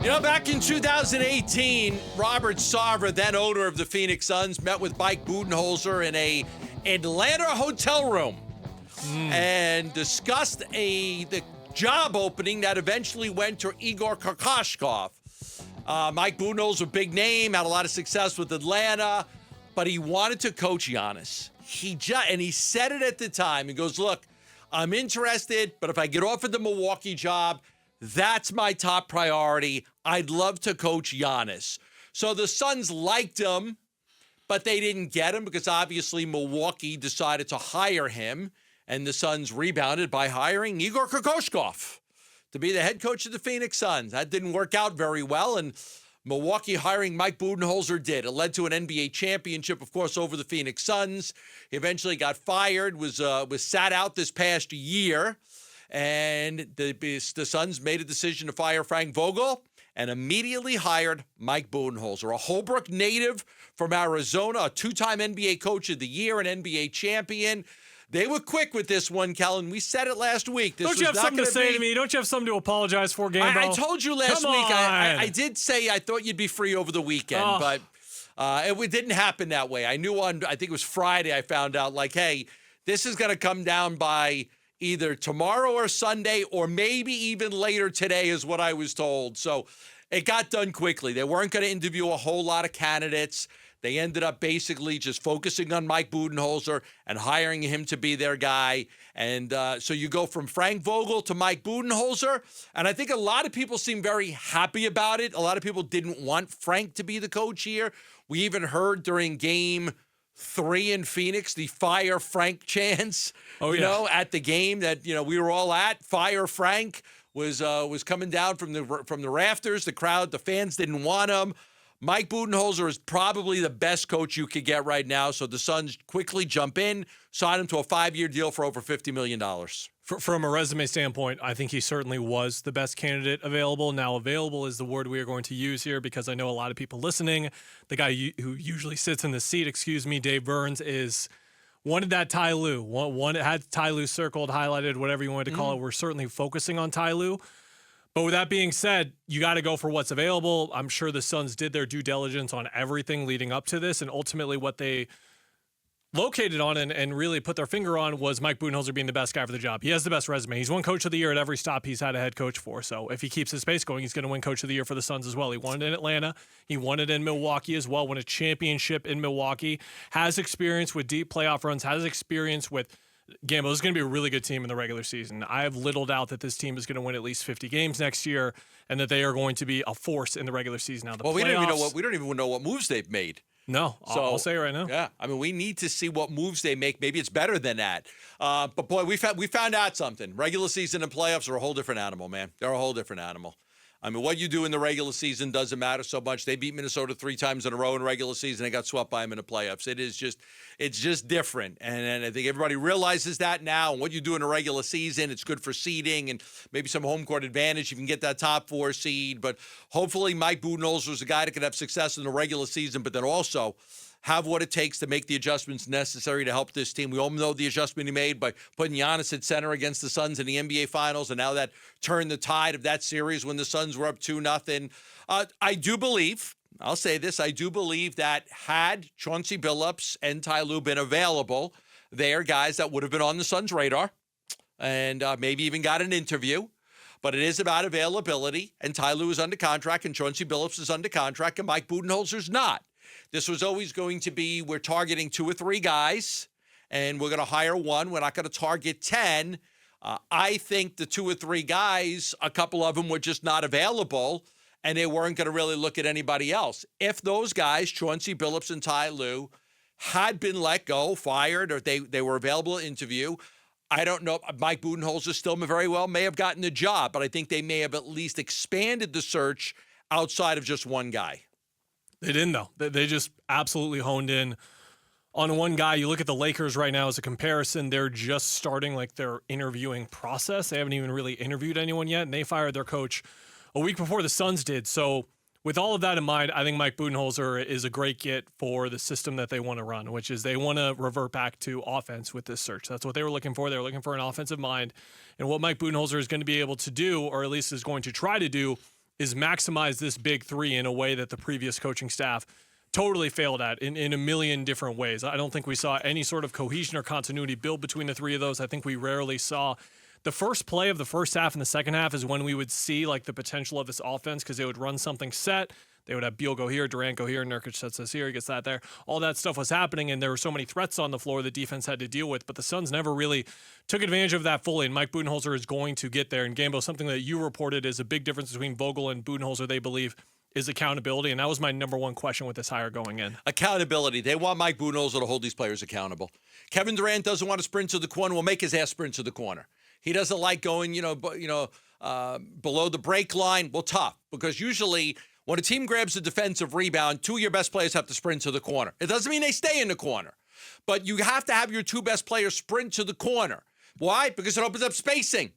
You know, back in 2018, Robert Sarver, then owner of the Phoenix Suns, met with Mike Budenholzer in a Atlanta hotel room and discussed the job opening that eventually went to Igor Kokoshkov. Mike Budenholzer, big name, had a lot of success with Atlanta, but he wanted to coach Giannis. And he said it at the time. He goes, look, I'm interested, but if I get offered the Milwaukee job, that's my top priority. I'd love to coach Giannis. So the Suns liked him, but they didn't get him because obviously Milwaukee decided to hire him, and the Suns rebounded by hiring Igor Kokoshkov to be the head coach of the Phoenix Suns. That didn't work out very well, and Milwaukee hiring Mike Budenholzer did. It led to an NBA championship, of course, over the Phoenix Suns. He eventually got fired, was sat out this past year. And the Suns made a decision to fire Frank Vogel and immediately hired Mike Budenholzer, a Holbrook native from Arizona, a two-time NBA Coach of the Year, an NBA champion. They were quick with this one, Kellan. We said it last week. Don't you have something to say to me? Don't you have something to apologize for, Gambo? I told you last week. I did say I thought you'd be free over the weekend, but it didn't happen that way. I knew I think it was Friday, I found out, like, hey, this is going to come down by either tomorrow or Sunday, or maybe even later today is what I was told. So it got done quickly. They weren't going to interview a whole lot of candidates. They ended up basically just focusing on Mike Budenholzer and hiring him to be their guy. And so you go from Frank Vogel to Mike Budenholzer. And I think a lot of people seem very happy about it. A lot of people didn't want Frank to be the coach here. We even heard during game 3 in Phoenix, the fire Frank chants, at the game that, we were all at. Fire Frank was coming down from the rafters. The crowd, the fans didn't want him. Mike Budenholzer is probably the best coach you could get right now. So the Suns quickly jump in, sign him to a 5-year deal for over $50 million. From a resume standpoint, I think he certainly was the best candidate available. Now, available is the word we are going to use here because I know a lot of people listening. The guy who usually sits in the seat, Dave Burns, wanted that Ty Lue. Had Ty Lue circled, highlighted, whatever you wanted to call it. We're certainly focusing on Ty Lue. But with that being said, you got to go for what's available. I'm sure the Suns did their due diligence on everything leading up to this, and ultimately what they located on and really put their finger on was Mike Budenholzer being the best guy for the job. He has the best resume. He's won Coach of the Year at every stop he's had a head coach for. So if he keeps his pace going, he's going to win Coach of the Year for the Suns as well. He won it in Atlanta. He won it in Milwaukee as well, won a championship in Milwaukee, has experience with deep playoff runs, has experience with Gambo. This is going to be a really good team in the regular season. I have little doubt that this team is going to win at least 50 games next year and that they are going to be a force in the regular season. Now, we don't even know what moves they've made. No, I'll say it right now. Yeah, I mean, we need to see what moves they make. Maybe it's better than that. But boy, we found out something. Regular season and playoffs are a whole different animal, man. They're a whole different animal. I mean, what you do in the regular season doesn't matter so much. They beat Minnesota 3 times in a row in regular season. They got swept by them in the playoffs. It's just different. And I think everybody realizes that now. And what you do in a regular season, it's good for seeding and maybe some home court advantage. You can get that top 4 seed. But hopefully Mike Budenholzer is a guy that can have success in the regular season, but then also have what it takes to make the adjustments necessary to help this team. We all know the adjustment he made by putting Giannis at center against the Suns in the NBA Finals, and now that turned the tide of that series when the Suns were up 2-0. I do believe that had Chauncey Billups and Ty Lue been available, they are guys that would have been on the Suns' radar and maybe even got an interview. But it is about availability, and Ty Lue is under contract, and Chauncey Billups is under contract, and Mike Budenholzer's not. This was always going to be, we're targeting 2 or 3 guys, and we're going to hire 1. We're not going to target 10. I think the 2 or 3 guys, a couple of them were just not available, and they weren't going to really look at anybody else. If those guys, Chauncey Billups and Ty Lue, had been let go, fired, or they were available to interview, I don't know. Mike Budenholzer still very well may have gotten the job, but I think they may have at least expanded the search outside of just one guy. They didn't, though. They just absolutely honed in on one guy. You look at the Lakers right now as a comparison. They're just starting their interviewing process. They haven't even really interviewed anyone yet, and they fired their coach a week before the Suns did. So with all of that in mind, I think Mike Budenholzer is a great get for the system that they want to run, which is they want to revert back to offense with this search. That's what they were looking for. They were looking for an offensive mind. And what Mike Budenholzer is going to be able to do, or at least is going to try to do, is maximize this big three in a way that the previous coaching staff totally failed at in a million different ways. I don't think we saw any sort of cohesion or continuity build between the three of those. I think we rarely saw the first play of the first half and the second half is when we would see like the potential of this offense because they would run something set. They would have Beal go here, Durant go here, Nurkic sets us here, he gets that there. All that stuff was happening, and there were so many threats on the floor the defense had to deal with, but the Suns never really took advantage of that fully, and Mike Budenholzer is going to get there. And Gambo, something that you reported is a big difference between Vogel and Budenholzer, they believe, is accountability, and that was my number one question with this hire going in. Accountability. They want Mike Budenholzer to hold these players accountable. Kevin Durant doesn't want to sprint to the corner. We'll make his ass sprint to the corner. He doesn't like going, below the break line. Well, tough, because usually when a team grabs a defensive rebound, two of your best players have to sprint to the corner. It doesn't mean they stay in the corner, but you have to have your two best players sprint to the corner. Why? Because it opens up spacing.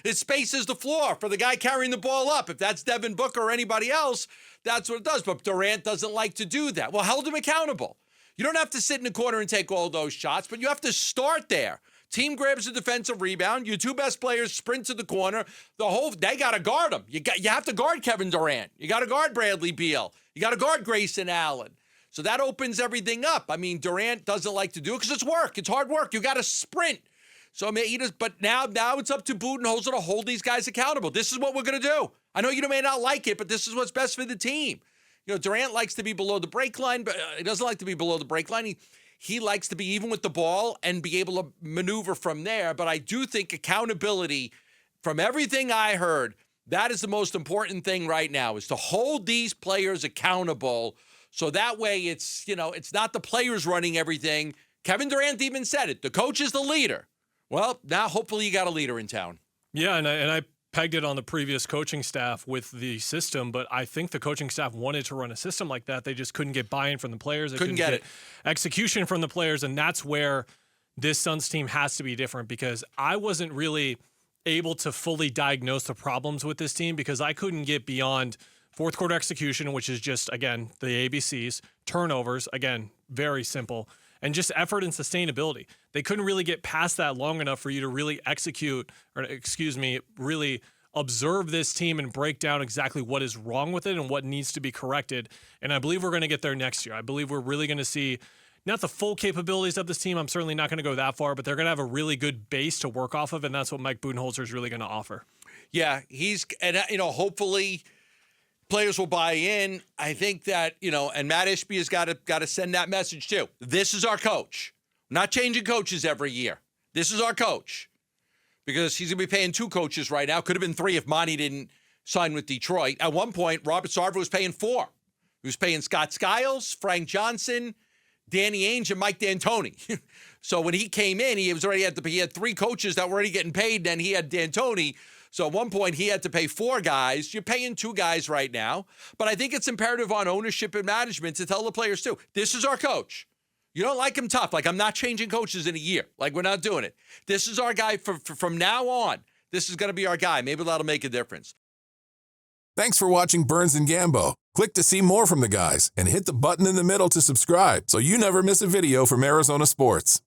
It spaces the floor for the guy carrying the ball up. If that's Devin Booker or anybody else, that's what it does. But Durant doesn't like to do that. Well, hold him accountable. You don't have to sit in the corner and take all those shots, but you have to start there. Team grabs a defensive rebound. Your two best players sprint to the corner. They got to guard him. You have to guard Kevin Durant. You got to guard Bradley Beal. You got to guard Grayson Allen. So that opens everything up. I mean, Durant doesn't like to do it because it's work. It's hard work. You got to sprint. So I mean, but now it's up to Budenholzer to hold these guys accountable. This is what we're going to do. I know you may not like it, but this is what's best for the team. Durant likes to be below the break line, but he doesn't like to be below the break line. He likes to be even with the ball and be able to maneuver from there. But I do think accountability, from everything I heard, that is the most important thing right now, is to hold these players accountable. So that way it's not the players running everything. Kevin Durant even said it. The coach is the leader. Well, now hopefully you got a leader in town. Yeah, and I pegged it on the previous coaching staff with the system, but I think the coaching staff wanted to run a system like that. They just couldn't get buy-in from the players. They couldn't get it. Execution from the players, and that's where this Suns team has to be different, because I wasn't really able to fully diagnose the problems with this team because I couldn't get beyond fourth quarter execution, which is just, again, the ABCs, turnovers, again, very simple, and just effort and sustainability. They couldn't really get past that long enough for you to really really observe this team and break down exactly what is wrong with it and what needs to be corrected. And I believe we're going to get there next year. I believe we're really going to see not the full capabilities of this team. I'm certainly not going to go that far, but they're going to have a really good base to work off of, and that's what Mike Budenholzer is really going to offer. Yeah, hopefully players will buy in. I think that, and Matt Ishby has got to send that message too. This is our coach. We're not changing coaches every year. This is our coach. Because he's going to be paying two coaches right now. Could have been three if Monty didn't sign with Detroit. At one point, Robert Sarver was paying four. He was paying Scott Skiles, Frank Johnson, Danny Ainge, and Mike D'Antoni. So when he came in, he had three coaches that were already getting paid, and he had D'Antoni. So at one point, he had to pay four guys. You're paying two guys right now. But I think it's imperative on ownership and management to tell the players, too, this is our coach. You don't like him tough. Like, I'm not changing coaches in a year. Like, we're not doing it. This is our guy from now on. This is going to be our guy. Maybe that'll make a difference. Thanks for watching Burns and Gambo. Click to see more from the guys and hit the button in the middle to subscribe so you never miss a video from Arizona sports.